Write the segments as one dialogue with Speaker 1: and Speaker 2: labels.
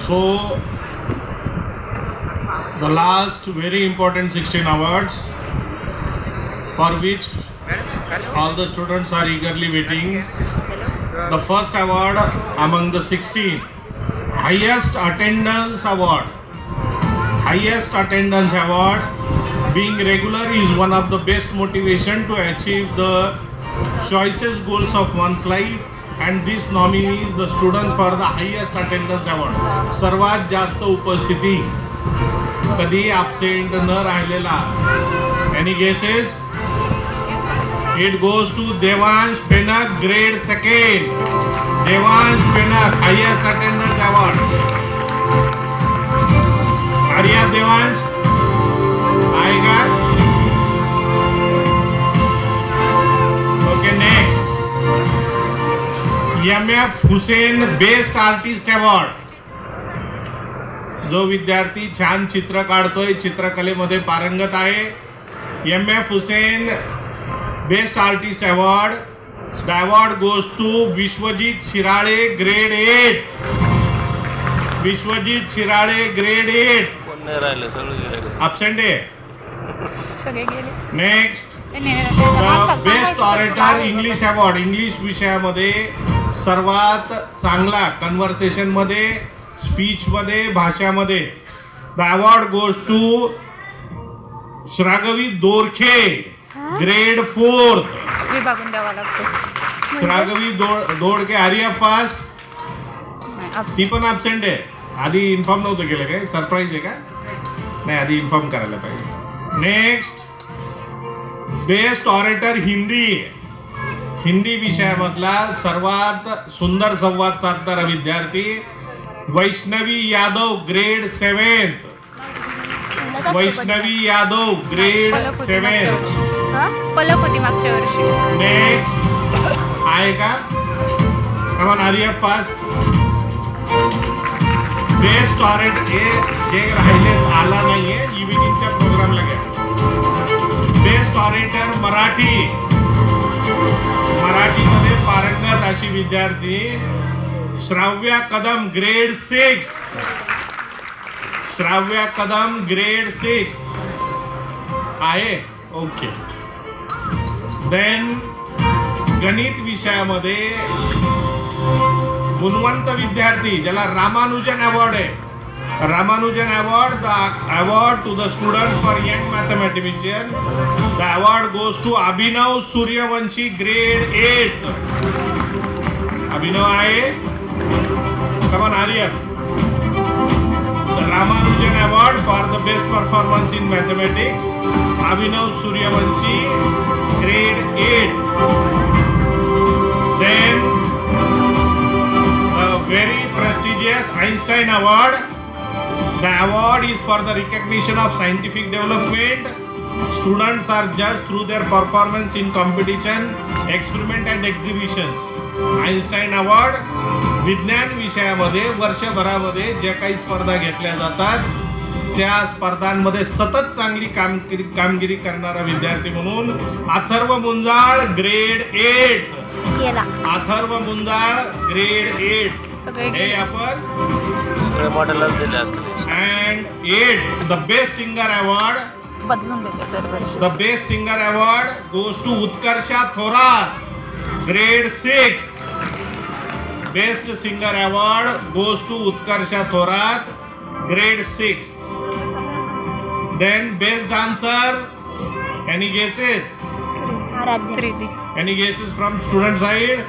Speaker 1: So the last very important 16 awards for which all the students are eagerly waiting. The first award among the 16, highest attendance award. Highest attendance award, being regular is one of the best motivation to achieve the choicest goals of one's life, and this nominee is the students for the highest attendance award. सर्वात जास्त उपस्थिती, कधी absent न राहिलेला. Any guesses? It goes to Devansh Penak, grade 2nd. Devansh Penak, highest attendance award. Arya Devansh, आएगा? Okay, next. MF Hussain, Best Artist Award. जो विद्यार्थी छान चित्र काढतोय, चित्रकलेमध्ये पारंगत आहे, MF Hussain Best Artist Award. The award goes to Vishwajit Shirale, grade 8. Vishwajit Shirale, grade 8. Absent आहे. Next. The Best Orator English Award. English विषयामध्ये सर्वात चांगला कन्व्हर्सेशन मध्ये, स्पीच मध्ये, भाषामध्ये. The award goes to Shragvi Dorkhe, grade 4th.
Speaker 2: विभागून द्यावा लागतो.
Speaker 1: श्रागवी दोडके. आर्या फास्ट, ती पण ॲब्सेंट आहे. आधी इन्फॉर्म नव्हतं केलं काय? सरप्राईज आहे का? नाही, आधी इन्फॉर्म करायला पाहिजे. Next, best orator Hindi. Hindi विषयामधला सर्वात सुंदर संवाद साधणारा विद्यार्थी Vaishnavi Yadav, grade 7th. Vaishnavi Yadav, grade 7th.
Speaker 2: Palak होती मागच्या वर्षी.
Speaker 1: नेक्स्ट आहे का? कमान आर्या फास्ट. बेस्ट ऑरेटर जे राहिले आला नाहीये, इव्हिनिंगच्या प्रोग्रामला घ्या. Best orator Marathi. मराठीमध्ये पारंगत अशी विद्यार्थी श्राव्या कदम, ग्रेड 6. श्राव्या कदम, ग्रेड 6 आहे. ओके. देन गणित विषयामध्ये गुणवंत विद्यार्थी, ज्याला रामानुजन अवॉर्ड आहे. Ramanujan award, the award to the student for young mathematician. The award goes to Abhinav Suryavanshi, grade 8. Abhinav आहे. Come on Aryan. The Ramanujan award for the best performance in mathematics, Abhinav Suryavanshi, grade 8. Then the very prestigious Einstein Award. The award is for the recognition of scientific development. Students are judged through their performance in competition, experiment and exhibitions. Einstein Award. विज्ञान विषयामध्ये वर्षभरामध्ये ज्या काही स्पर्धा घेतल्या जातात, त्या स्पर्धांमध्ये सतत चांगली कामगिरी करणारा विद्यार्थी म्हणून अथर्व मुंजाळ, ग्रेड 8. अथर्व मुंजाळ, ग्रेड 8. हे आपण
Speaker 3: सगळे मॉडेलच दिले असतील.
Speaker 1: And 8, the best singer award.
Speaker 2: बदलून देते दरवर्षी.
Speaker 1: The best singer award goes to Utkarsha Thorat, grade 6. Best singer award goes to Utkarsha Thorat, grade 6. Then best dancer. Any guesses?
Speaker 2: श्रीदी.
Speaker 1: Any guesses from student side?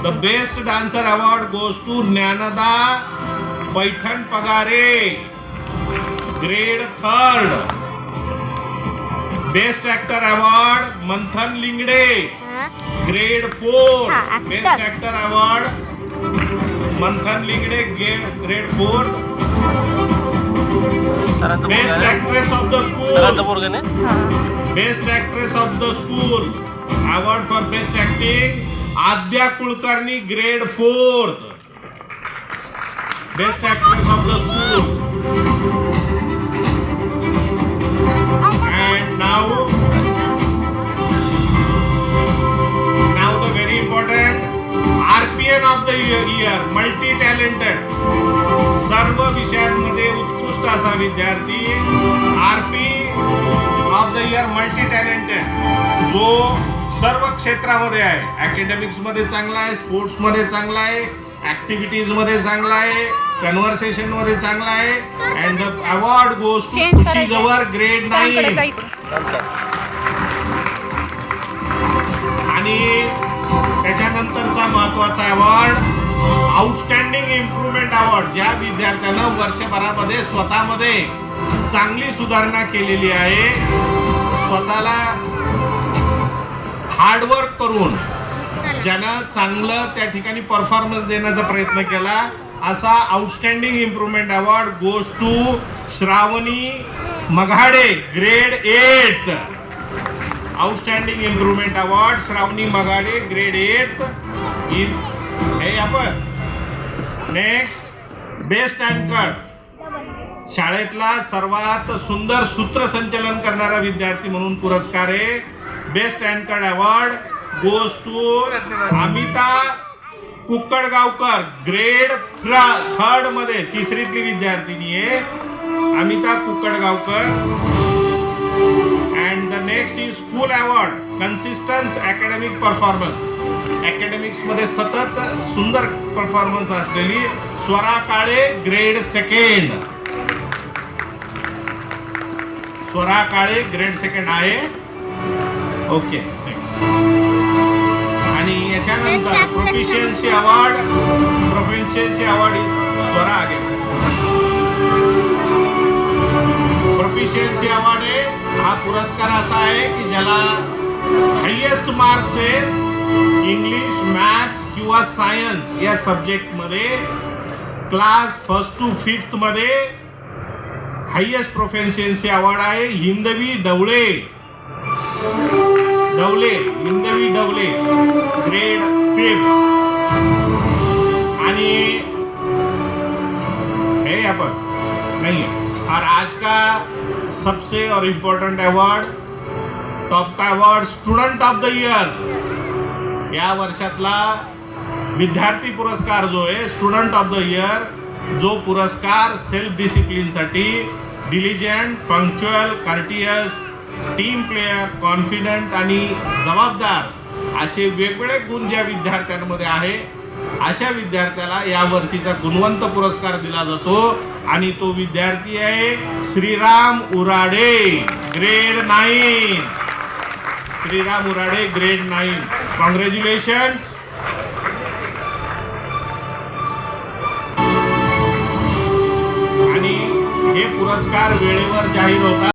Speaker 1: The best dancer award goes to Jnanada Paithan Pagare, grade 3rd. Best actor award Manthan Lingde, grade 4. Best actor award Manthan Lingde, grade 4th. Best actress of the school. Best actress of the school. Award for best acting Adya Kulkarni, grade 4th. Best actress of the school. And now the very important RPN of the year, multi-talented. सर्व विषयांमध्ये उत्कृष्ट असा विद्यार्थी, RP of the year multi talented, जो सर्व क्षेत्रामध्ये आहे. Academics मध्ये चांगला आहे, स्पोर्ट्स मध्ये चांगला आहे, ऍक्टिव्हिटीज मध्ये चांगला आहे, कन्व्हर्सेशन मध्ये चांगला आहे. And the award goes to Khushi Jawar grade 9. आणि त्याच्यानंतरचा महत्वाचा अवॉर्ड आउटस्टँडिंग इम्प्रूव्हमेंट अवॉर्ड, ज्या विद्यार्थ्यानं वर्षभरामध्ये स्वतःमध्ये चांगली सुधारणा केलेली आहे, स्वतःला हार्डवर्क करून ज्यानं चांगलं त्या ठिकाणी परफॉर्मन्स देण्याचा प्रयत्न केला, असा outstanding improvement award goes to Shravani Maghade grade 8. Outstanding improvement award Shravani Maghade grade 8 is हे आपण. नेक्स्ट बेस्ट अँकर, शाळेतला सर्वात सुंदर सूत्रसंचलन करणारा विद्यार्थी म्हणून पुरस्कार आहे. बेस्ट अँकर award goes to Amita Kukkadgaonkar grade 3 मध्ये, तिसरीतली विद्यार्थिनी आहे Amita Kukkadgaonkar. And the next is school award consistence academic performance, academics मध्ये सतत सुंदर परफॉर्मन्स असलेली स्वरा काळे ग्रेड 2. स्वरा काळे ग्रेड 2 आहे. Okay, next. आणि याच्यानंतर प्रोफिशियन्सी अवॉर्ड स्वरा आगे. प्रोफिशियन्सी अवॉर्ड आहे, हा पुरस्कार असा आहे की ज्याला हायएस्ट मार्क्स आहेत इंग्लिश, मॅथ्स किंवा सायन्स या सब्जेक्टमध्ये क्लास 1st to 5th मध्ये हायएस्ट प्रोफिशियन्सी अवॉर्ड आहे. हिंदवी ढवळे ग्रेड 5. आणि हे अपन नहीं है. और आज का सबसे और इम्पोर्टेंट अवॉर्ड, टॉप का award student of the year, या वर्षातला विद्यार्थी पुरस्कार जो आहे स्टुडंट ऑफ द इयर, जो पुरस्कार सेल्फ डिसिप्लिनसाठी, diligent, punctual, courteous, team player, confident आणि जबाबदार असे वेगवेगळे गुण ज्या विद्यार्थ्यांमध्ये आहे, अशा विद्यार्थ्याला या वर्षीचा गुणवंत पुरस्कार दिला जातो. आणि तो विद्यार्थी आहे Shriram Urade grade 9. Shriram Urade grade 9. Congratulations. आणि हे पुरस्कार वेळेवर जाहीर होतात.